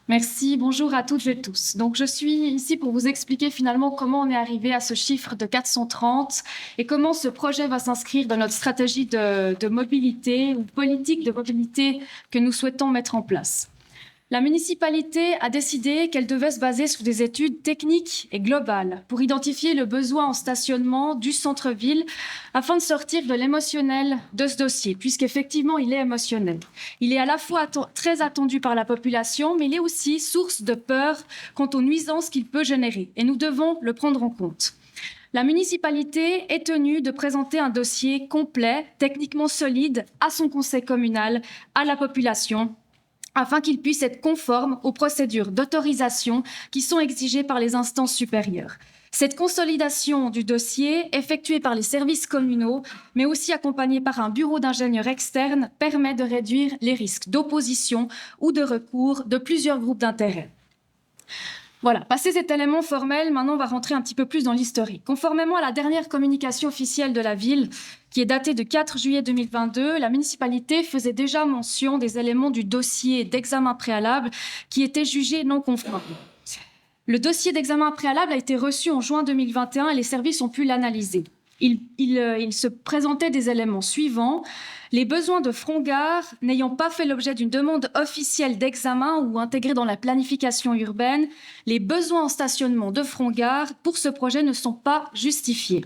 Merci, bonjour à toutes et tous. Donc, je suis ici pour vous expliquer finalement comment on est arrivé à ce chiffre de 430 et comment ce projet va s'inscrire dans notre stratégie de mobilité ou politique de mobilité que nous souhaitons mettre en place. La municipalité a décidé qu'elle devait se baser sur des études techniques et globales pour identifier le besoin en stationnement du centre-ville afin de sortir de l'émotionnel de ce dossier, puisqu'effectivement, il est émotionnel. Il est à la fois très attendu par la population, mais il est aussi source de peur quant aux nuisances qu'il peut générer, et nous devons le prendre en compte. La municipalité est tenue de présenter un dossier complet, techniquement solide, à son conseil communal, à la population, afin qu'il puisse être conforme aux procédures d'autorisation qui sont exigées par les instances supérieures. Cette consolidation du dossier, effectuée par les services communaux, mais aussi accompagnée par un bureau d'ingénieurs externe, permet de réduire les risques d'opposition ou de recours de plusieurs groupes d'intérêt. Voilà, passé cet élément formel, maintenant on va rentrer un petit peu plus dans l'historique. Conformément à la dernière communication officielle de la ville, qui est datée de 4 juillet 2022, la municipalité faisait déjà mention des éléments du dossier d'examen préalable qui étaient jugés non conformes. Le dossier d'examen préalable a été reçu en juin 2021 et les services ont pu l'analyser. Il se présentait des éléments suivants. Les besoins de Frongard n'ayant pas fait l'objet d'une demande officielle d'examen ou intégrée dans la planification urbaine, les besoins en stationnement de Frongard pour ce projet ne sont pas justifiés.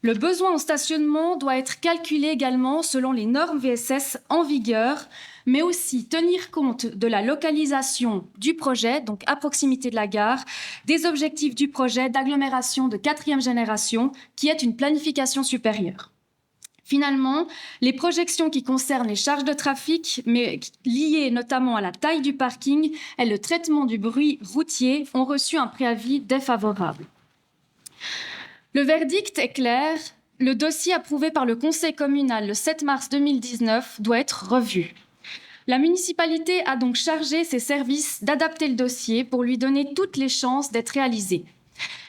Le besoin en stationnement doit être calculé également selon les normes VSS en vigueur, mais aussi tenir compte de la localisation du projet, donc à proximité de la gare, des objectifs du projet d'agglomération de 4e génération, qui est une planification supérieure. Finalement, les projections qui concernent les charges de trafic, mais liées notamment à la taille du parking et le traitement du bruit routier, ont reçu un préavis défavorable. Le verdict est clair, le dossier approuvé par le Conseil communal le 7 mars 2019 doit être revu. La municipalité a donc chargé ses services d'adapter le dossier pour lui donner toutes les chances d'être réalisé.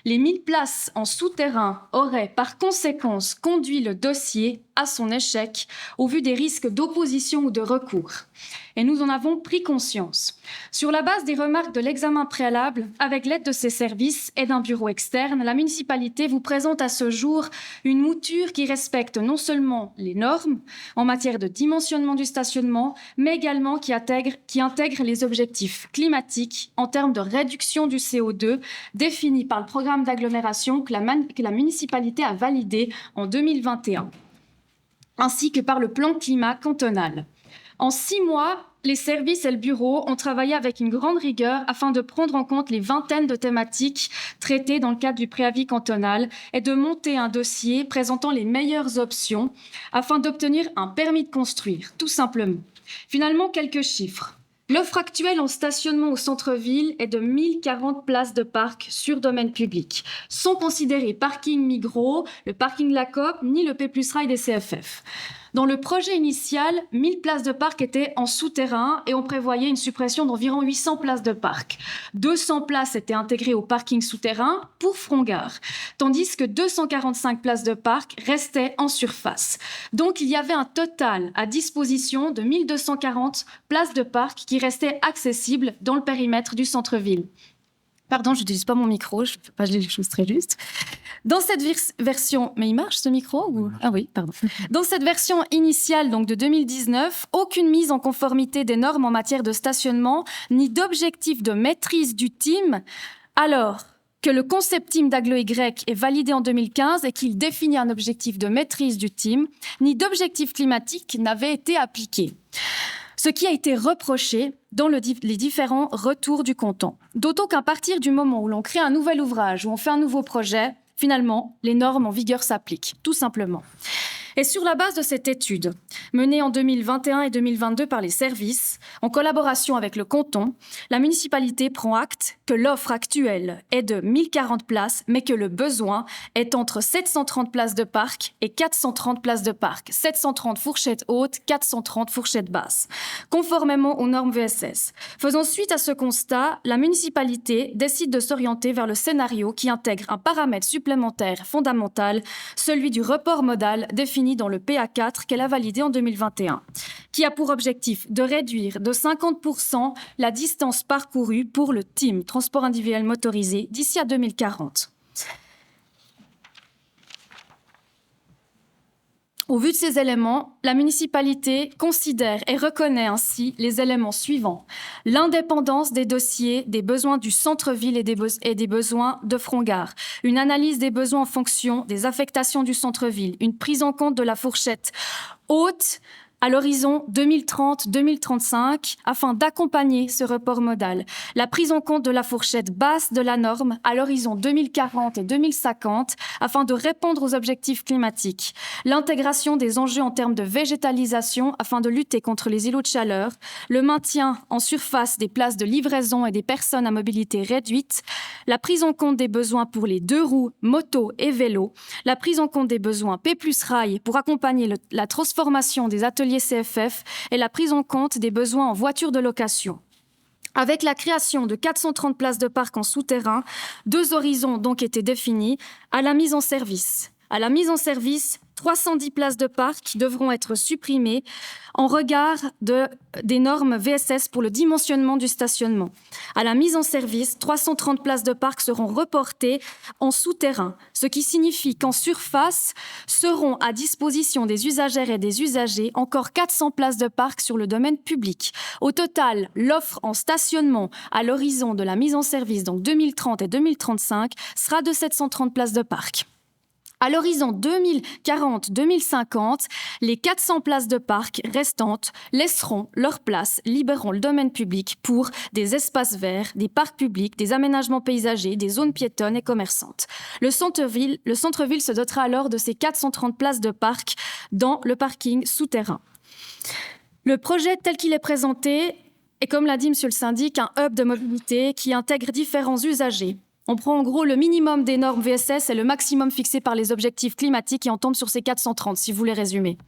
Les 1000 places en souterrain auraient par conséquence conduit le dossier à son échec au vu des risques d'opposition ou de recours. Et nous en avons pris conscience. Sur la base des remarques de l'examen préalable, avec l'aide de ses services et d'un bureau externe, la municipalité vous présente à ce jour une mouture qui respecte non seulement les normes en matière de dimensionnement du stationnement, mais également qui intègre les objectifs climatiques en termes de réduction du CO2 définis par le programme d'agglomération que la municipalité a validé en 2021, ainsi que par le plan climat cantonal. En 6 mois, les services et le bureau ont travaillé avec une grande rigueur afin de prendre en compte les vingtaines de thématiques traitées dans le cadre du préavis cantonal et de monter un dossier présentant les meilleures options afin d'obtenir un permis de construire, tout simplement. Finalement, quelques chiffres. L'offre actuelle en stationnement au centre-ville est de 1040 places de parc sur domaine public. Sont considérés parking Migros, le parking La Coop, ni le P+Rail des CFF. Dans le projet initial, 1000 places de parc étaient en souterrain et on prévoyait une suppression d'environ 800 places de parc. 200 places étaient intégrées au parking souterrain pour Frongard, tandis que 245 places de parc restaient en surface. Donc il y avait un total à disposition de 1240 places de parc qui restaient accessibles dans le périmètre du centre-ville. Pardon, je n'utilise pas mon micro, je ne fais pas les choses très justes. Dans cette version... Mais il marche ce micro ou... Ah oui, pardon. Dans cette version initiale donc de 2019, aucune mise en conformité des normes en matière de stationnement, ni d'objectif de maîtrise du TIM, alors que le concept TIM d'Aglo-Y est validé en 2015 et qu'il définit un objectif de maîtrise du TIM, ni d'objectif climatique n'avait été appliqué. Ce qui a été reproché dans les différents retours du canton. D'autant qu'à partir du moment où l'on crée un nouvel ouvrage, où on fait un nouveau projet, finalement, les normes en vigueur s'appliquent, tout simplement. Et sur la base de cette étude, menée en 2021 et 2022 par les services, en collaboration avec le canton, la municipalité prend acte que l'offre actuelle est de 1040 places, mais que le besoin est entre 730 places de parc et 430 places de parc. 730 fourchettes hautes, 430 fourchettes basses, conformément aux normes VSS. Faisant suite à ce constat, la municipalité décide de s'orienter vers le scénario qui intègre un paramètre supplémentaire fondamental, celui du report modal défini définie dans le PA4 qu'elle a validé en 2021, qui a pour objectif de réduire de 50% la distance parcourue pour le TIM, transport individuel motorisé, d'ici à 2040. Au vu de ces éléments, la municipalité considère et reconnaît ainsi les éléments suivants. L'indépendance des dossiers, des besoins du centre-ville et des besoins de Front-Gare. Une analyse des besoins en fonction des affectations du centre-ville. Une prise en compte de la fourchette haute à l'horizon 2030-2035 afin d'accompagner ce report modal. La prise en compte de la fourchette basse de la norme à l'horizon 2040 et 2050 afin de répondre aux objectifs climatiques. L'intégration des enjeux en termes de végétalisation afin de lutter contre les îlots de chaleur. Le maintien en surface des places de livraison et des personnes à mobilité réduite. La prise en compte des besoins pour les deux roues, motos et vélos. La prise en compte des besoins P+ rail pour accompagner la transformation des ateliers CFF et la prise en compte des besoins en voitures de location. Avec la création de 430 places de parc en souterrain, 2 horizons ont donc été définis à la mise en service. À la mise en service, 310 places de parc devront être supprimées en regard des normes VSS pour le dimensionnement du stationnement. À la mise en service, 330 places de parc seront reportées en souterrain, ce qui signifie qu'en surface seront à disposition des usagères et des usagers encore 400 places de parc sur le domaine public. Au total, l'offre en stationnement à l'horizon de la mise en service, donc 2030 et 2035, sera de 730 places de parc. À l'horizon 2040-2050, les 400 places de parc restantes laisseront leur place, libéreront le domaine public pour des espaces verts, des parcs publics, des aménagements paysagers, des zones piétonnes et commerçantes. Le centre-ville se dotera alors de ces 430 places de parc dans le parking souterrain. Le projet tel qu'il est présenté est, comme l'a dit Monsieur le syndic, un hub de mobilité qui intègre différents usagers. On prend en gros le minimum des normes VSS et le maximum fixé par les objectifs climatiques et on tombe sur ces 430, si vous voulez résumer.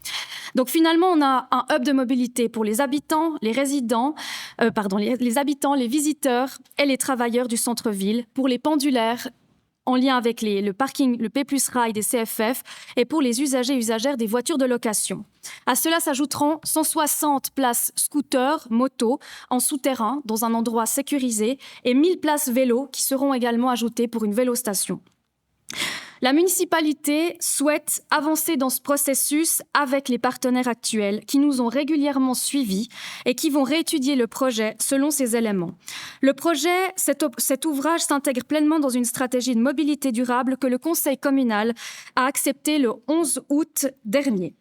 Donc finalement, on a un hub de mobilité pour les habitants, les résidents, les habitants, les visiteurs et les travailleurs du centre-ville, pour les pendulaires en lien avec le parking, le P+ rail des CFF et pour les usagers et usagères des voitures de location. À cela s'ajouteront 160 places scooters, motos, en souterrain, dans un endroit sécurisé, et 1000 places vélos qui seront également ajoutées pour une vélostation. La municipalité souhaite avancer dans ce processus avec les partenaires actuels qui nous ont régulièrement suivis et qui vont réétudier le projet selon ces éléments. Le projet, cet ouvrage s'intègre pleinement dans une stratégie de mobilité durable que le Conseil communal a acceptée le 11 août dernier.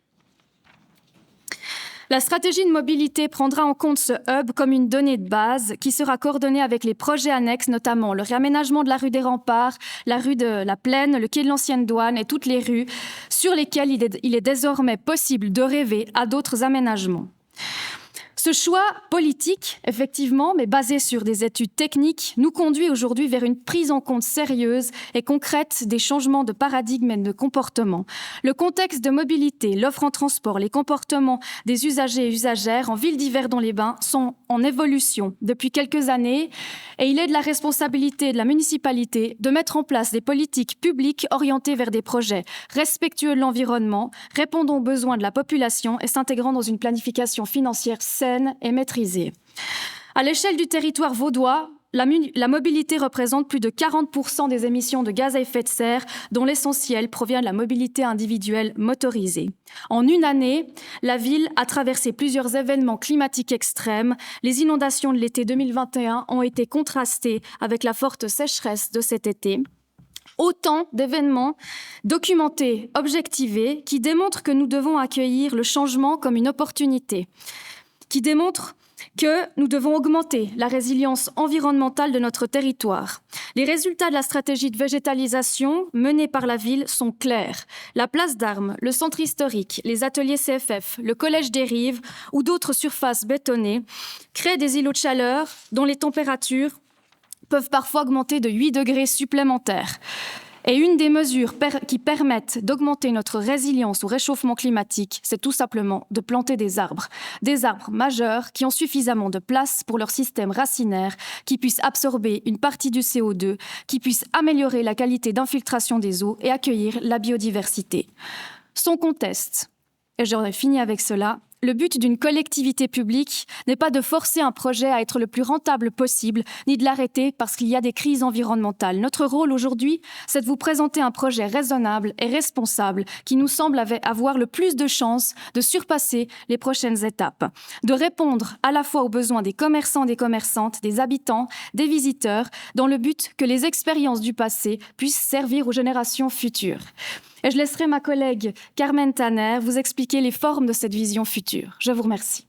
La stratégie de mobilité prendra en compte ce hub comme une donnée de base qui sera coordonnée avec les projets annexes, notamment le réaménagement de la rue des Remparts, la rue de la Plaine, le quai de l'Ancienne Douane et toutes les rues sur lesquelles il est désormais possible de rêver à d'autres aménagements. Ce choix politique, effectivement, mais basé sur des études techniques, nous conduit aujourd'hui vers une prise en compte sérieuse et concrète des changements de paradigme et de comportement. Le contexte de mobilité, l'offre en transport, les comportements des usagers et usagères en ville d'Yverdon-les-Bains sont en évolution depuis quelques années et il est de la responsabilité de la municipalité de mettre en place des politiques publiques orientées vers des projets respectueux de l'environnement, répondant aux besoins de la population et s'intégrant dans une planification financière saine et maîtrisée. À l'échelle du territoire vaudois, la mobilité représente plus de 40% des émissions de gaz à effet de serre, dont l'essentiel provient de la mobilité individuelle motorisée. En une année, la ville a traversé plusieurs événements climatiques extrêmes. Les inondations de l'été 2021 ont été contrastées avec la forte sécheresse de cet été. Autant d'événements documentés, objectivés, qui démontrent que nous devons accueillir le changement comme une opportunité, qui démontre que nous devons augmenter la résilience environnementale de notre territoire. Les résultats de la stratégie de végétalisation menée par la ville sont clairs. La place d'Armes, le centre historique, les ateliers CFF, le collège des Rives ou d'autres surfaces bétonnées créent des îlots de chaleur dont les températures peuvent parfois augmenter de 8 degrés supplémentaires. Et une des mesures qui permettent d'augmenter notre résilience au réchauffement climatique, c'est tout simplement de planter des arbres majeurs qui ont suffisamment de place pour leur système racinaire, qui puissent absorber une partie du CO2, qui puissent améliorer la qualité d'infiltration des eaux et accueillir la biodiversité. son contexte. Et j'aurais fini avec cela. Le but d'une collectivité publique n'est pas de forcer un projet à être le plus rentable possible, ni de l'arrêter parce qu'il y a des crises environnementales. Notre rôle aujourd'hui, c'est de vous présenter un projet raisonnable et responsable qui nous semble avoir le plus de chances de surpasser les prochaines étapes, de répondre à la fois aux besoins des commerçants, des commerçantes, des habitants, des visiteurs, dans le but que les expériences du passé puissent servir aux générations futures. Et je laisserai ma collègue Carmen Tanner vous expliquer les formes de cette vision future. Je vous remercie.